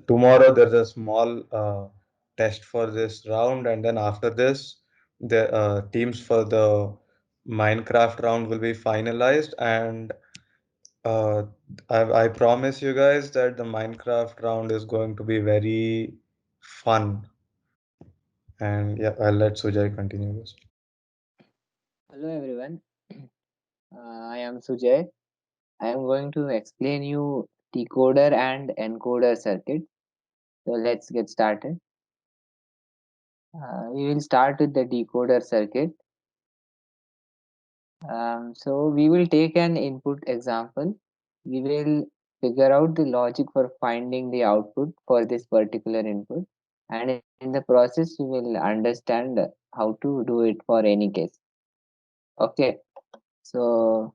tomorrow there's a small test for this round, and then after this, the teams for the Minecraft round will be finalized, and uh, I promise you guys that the Minecraft round is going to be very fun. And yeah, I'll let Sujay continue this. Hello everyone, I am Sujay. I am going to explain you decoder and encoder circuit. So let's get started. We will start with the decoder circuit. So we will take an input example. We will figure out the logic for finding the output for this particular input, and in the process you will understand how to do it for any case. Okay, so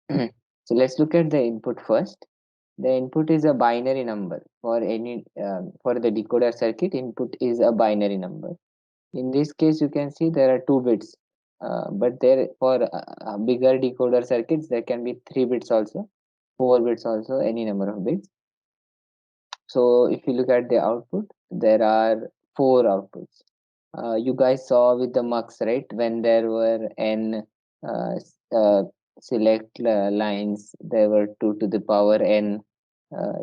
so let's look at the input first. The input is a binary number for any for the decoder circuit. Input is a binary number. In this case, you can see there are 2 bits, but there for bigger decoder circuits there can be 3 bits also, 4 bits also, any number of bits. So if you look at the output, there are 4 outputs. You guys saw with the mux, right? When there were n select lines, there were 2 to the power n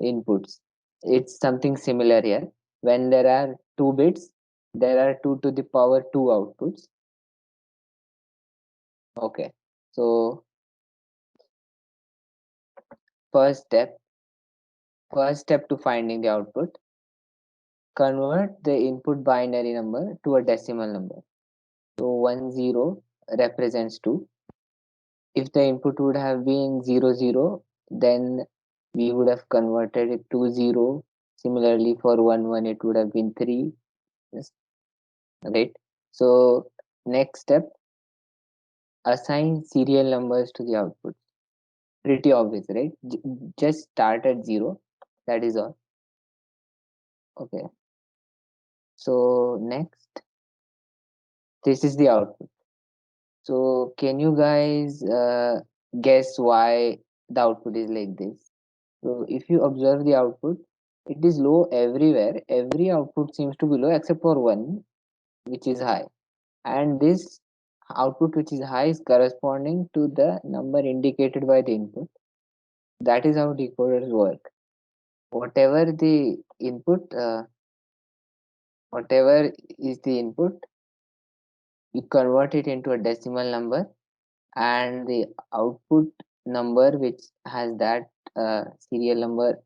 inputs. It's something similar here. When there are 2 bits, there are 2 to the power 2 outputs. Okay. So first step, first step to finding the output, convert the input binary number to a decimal number. So 10 represents 2. If the input would have been 00, then we would have converted it to 0. Similarly, for 11, it would have been 3. Yes, right? So next step, assign serial numbers to the output. Pretty obvious, right? Just start at 0. That is all. Okay. So next, this is the output. So can you guys guess why the output is like this? So if you observe the output, it is low everywhere. Every output seems to be low except for one, which is high. And this output, which is high, is corresponding to the number indicated by the input. That is how decoders work. Whatever the input, whatever is the input, you convert it into a decimal number, and the output number which has that serial number,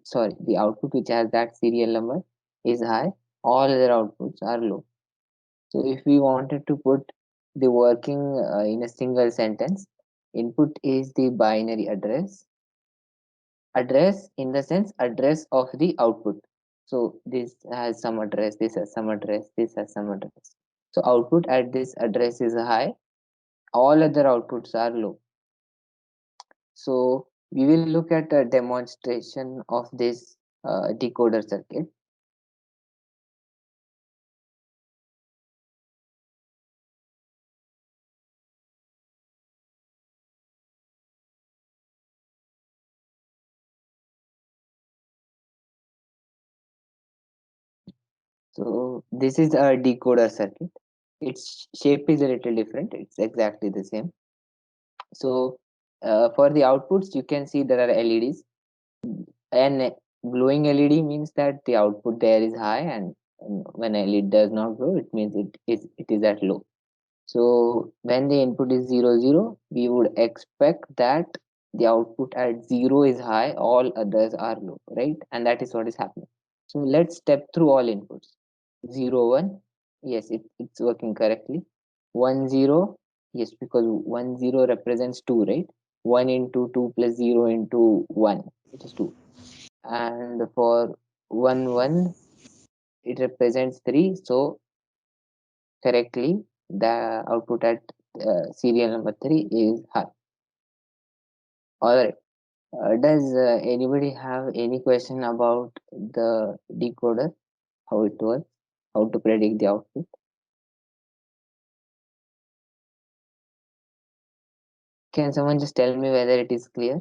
sorry, the output which has that serial number is high. All other outputs are low. So if we wanted to put the working in a single sentence, input is the binary address. Address in the sense address of the output. So this has some address, this has some address, this has some address. So output at this address is high. All other outputs are low. So we will look at a demonstration of this decoder circuit. So this is a decoder circuit. Its shape is a little different. It's exactly the same. So for the outputs, you can see there are LEDs. And glowing LED means that the output there is high, and when LED does not glow, it means it is at low. So when the input is 00, we would expect that the output at 0 is high, all others are low, right? And that is what is happening. So let's step through all inputs. 01, yes, it's working correctly. 10, yes, because 10 represents 2, right? 1 into 2 plus 0 into 1, it is 2. And for 11, it represents 3. So correctly, the output at serial number 3 is high. All right. Does anybody have any question about the decoder, how it works, how to predict the output? Can someone just tell me whether it is clear?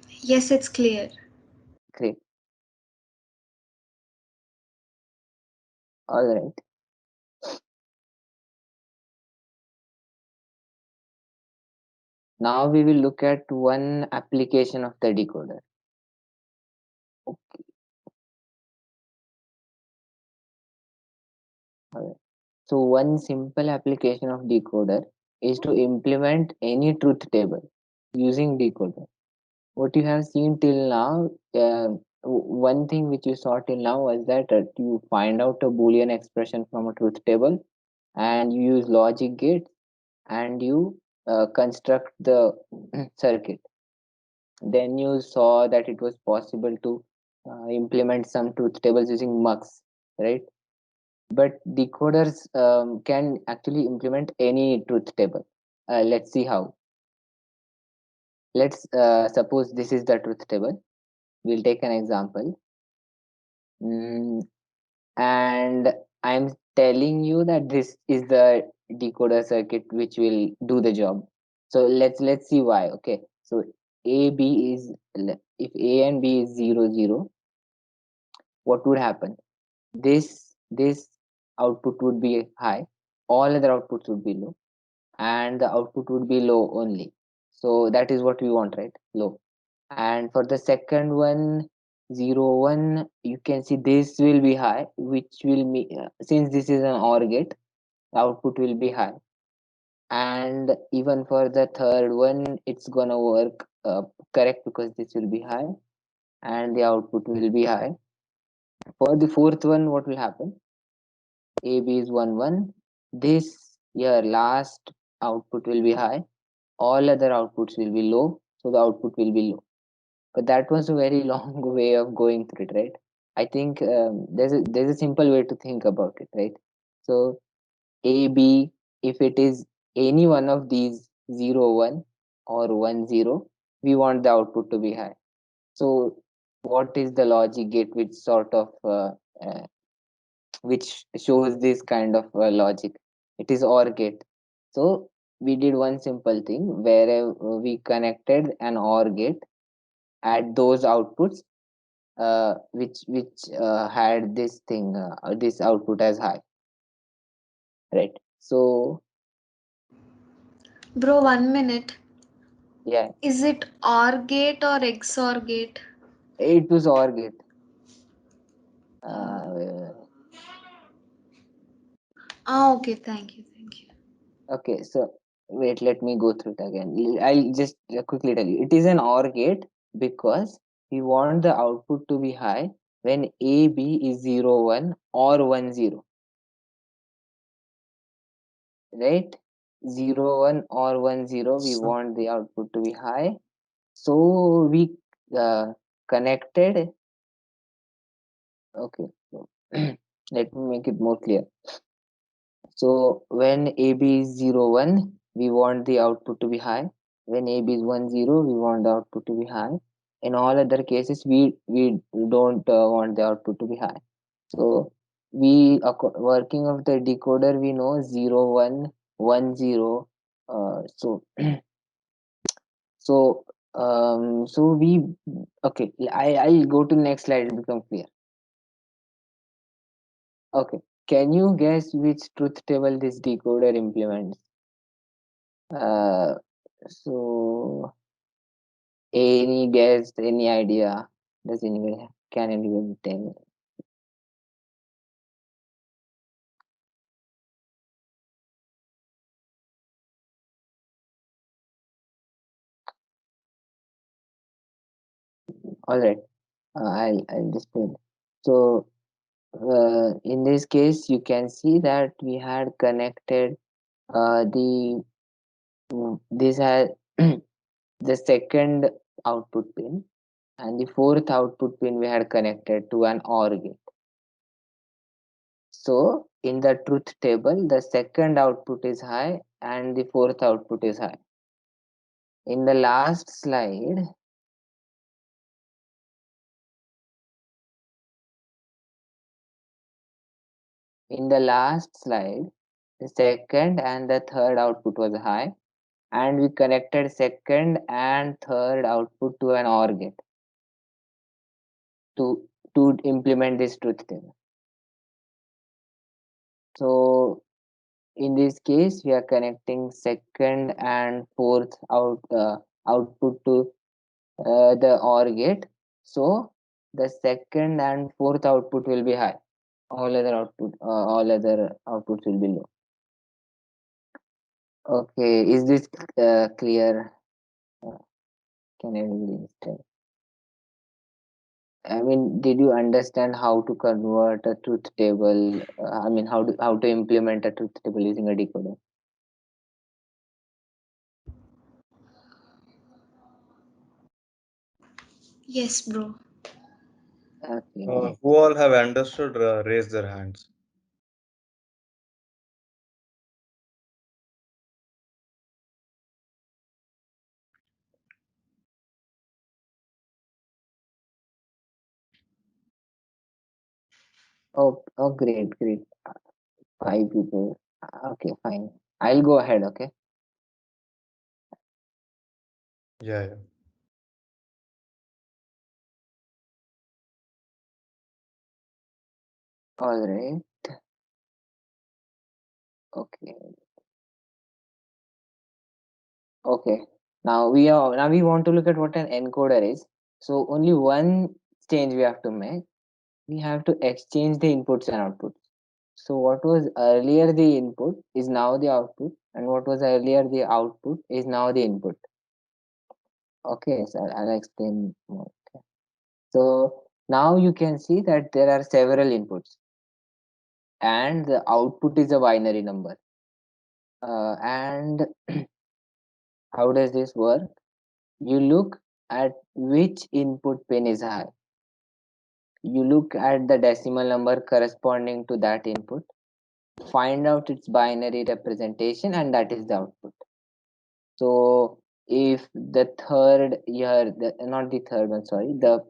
Yes, it's clear. Great. All right. Now we will look at one application of the decoder. Okay. All right. So one simple application of decoder is to implement any truth table using decoder. What you have seen till now, one thing which you saw till now was that you find out a Boolean expression from a truth table and you use logic gate and you construct the circuit. Then you saw that it was possible to implement some truth tables using mux, right? But decoders can actually implement any truth table. Let's see how. Let's suppose this is the truth table. We'll take an example. Mm, and I'm telling you that this is the decoder circuit which will do the job. So let's see why. Okay, so a b is if a and b is 0 0, what would happen? This output would be high, all other outputs would be low, and the output would be low only. So that is what we want, right? Low. And for the second one, 0 1, you can see this will be high, which will mean since this is an OR gate, the output will be high. And even for the third one, it's gonna work correct because this will be high and the output will be high. For the fourth one, what will happen? A B is 1 1. This your last output will be high, all other outputs will be low, so the output will be low. But that was a very long way of going through it, right? I think there's a simple way to think about it, right? So a b, if it is any one of these 0 1 or 1 0, we want the output to be high. So what is the logic gate which sort of uh, which shows this kind of logic? It is OR gate. So we did one simple thing where we connected an OR gate at those outputs which had this thing this output as high, right? So Bro, 1 minute. yeah, Is it OR gate or XOR gate? it was OR gate. uh, Ah, okay, thank you, thank you. okay, so wait, let me go through it again. I'll just quickly tell you, it is an OR gate because we want the output to be high when a b is 0 1 or 1 0, right? 0 1 or 1 0, we So, want the output to be high. So we connected. Okay, so let me make it more clear. So when AB is 0 1, we want the output to be high. When AB is 1 0, we want the output to be high. In all other cases, we don't want the output to be high. So working of the decoder, we know 0 1 1 0. So so so we okay. I'll go to the next slide and become clear. Okay. Can you guess which truth table this decoder implements? Uh, so any guess, any idea? Does anybody can anybody tell? All right. I'll just tell. So in this case, you can see that we had connected the this had the second output pin and the fourth output pin we had connected to an OR gate. So in the truth table, the second output is high and the fourth output is high. In the last slide, the second and the third output was high, and we connected second and third output to an OR gate. to implement this truth table. So in this case, we are connecting second and fourth output to the OR gate. So the second and fourth output will be high. All other outputs will be low. Okay, is this clear? Uh, can everybody understand? I mean, did you understand how to convert a truth table? I mean, how to implement a truth table using a decoder? Yes, bro. Okay. Who all have understood, raise their hands. Oh, great, great. Five people. Okay, fine. I'll go ahead. Okay. Yeah, yeah. All right. Okay. Okay. Now we want to look at what an encoder is. So only one change we have to make. We have to exchange the inputs and outputs. So what was earlier the input is now the output, and what was earlier the output is now the input. Okay, so I'll explain more. Okay. So now you can see that there are several inputs, and the output is a binary number. And how does this work? You look at which input pin is high. You look at the decimal number corresponding to that input, find out its binary representation, and that is the output. So if the third here, not the third one, sorry, the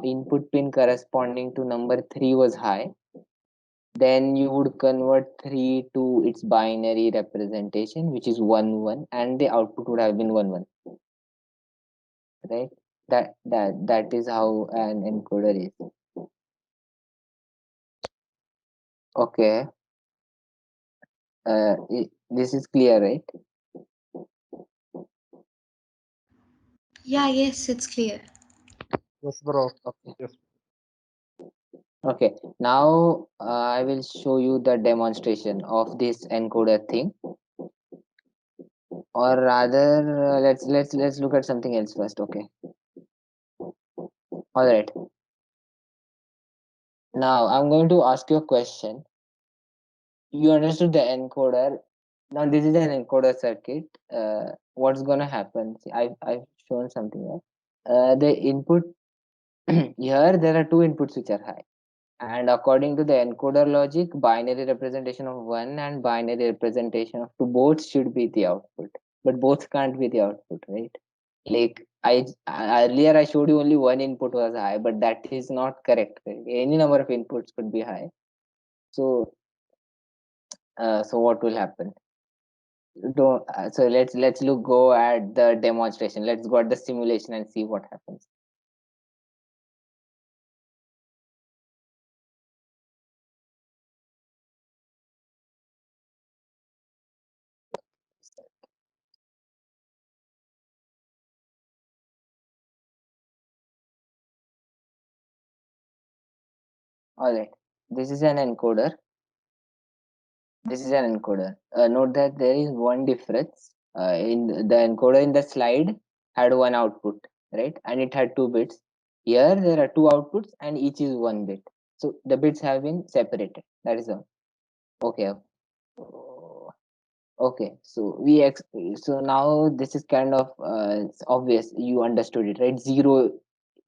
input pin corresponding to number 3 was high, then you would convert 3 to its binary representation, which is 1 1, and the output would have been 1 1, right? That is how an encoder is. Okay. This is clear, right? Yeah, yes, it's clear. Yes, bro. Okay. Yes. Okay. Now I will show you the demonstration of this encoder thing, or rather, let's look at something else first. Okay. All right. Now I'm going to ask you a question. You understood the encoder. Now this is an encoder circuit. What's gonna happen? See, I've shown something here. The input here there are two inputs which are high, and according to the encoder logic, binary representation of one and binary representation of two both should be the output, but both can't be the output, right? Like earlier I showed you only one input was high, but that is not correct. Right? Any number of inputs could be high. So so what will happen? Don't so let's look go at the demonstration. Let's go at the simulation and see what happens. All right, this is an encoder. This is an encoder. Note that there is one difference. In the encoder in the slide had one output, right? And it had 2 bits. Here there are 2 outputs and each is 1 bit. So the bits have been separated. That is all. Okay. Okay. So so now this is kind of it's obvious. You understood it, right? Zero.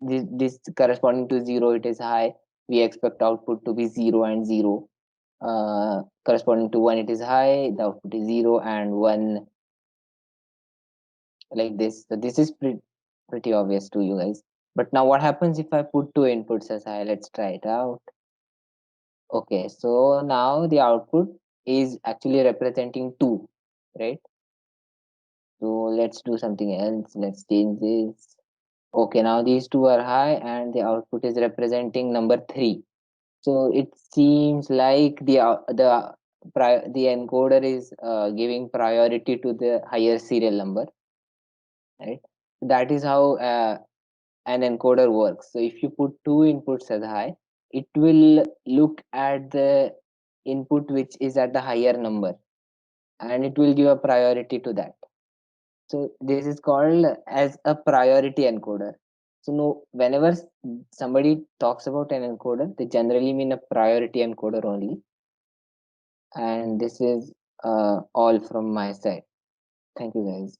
This corresponding to zero. It is high. We expect output to be 0 and 0. Corresponding to 1 it is high, the output is 0 and 1, like this. So this is pretty obvious to you guys. But now what happens if I put 2 inputs as high? Let's try it out. Okay, so now the output is actually representing 2, right? So let's do something else. Let's change this. Okay, now these two are high and the output is representing number 3. So it seems like the encoder is giving priority to the higher serial number, right? That is how an encoder works. So if you put two inputs as high, it will look at the input which is at the higher number, and it will give a priority to that. So this is called as a priority encoder. So no, whenever somebody talks about an encoder, they generally mean a priority encoder only. And this is all from my side. Thank you, guys.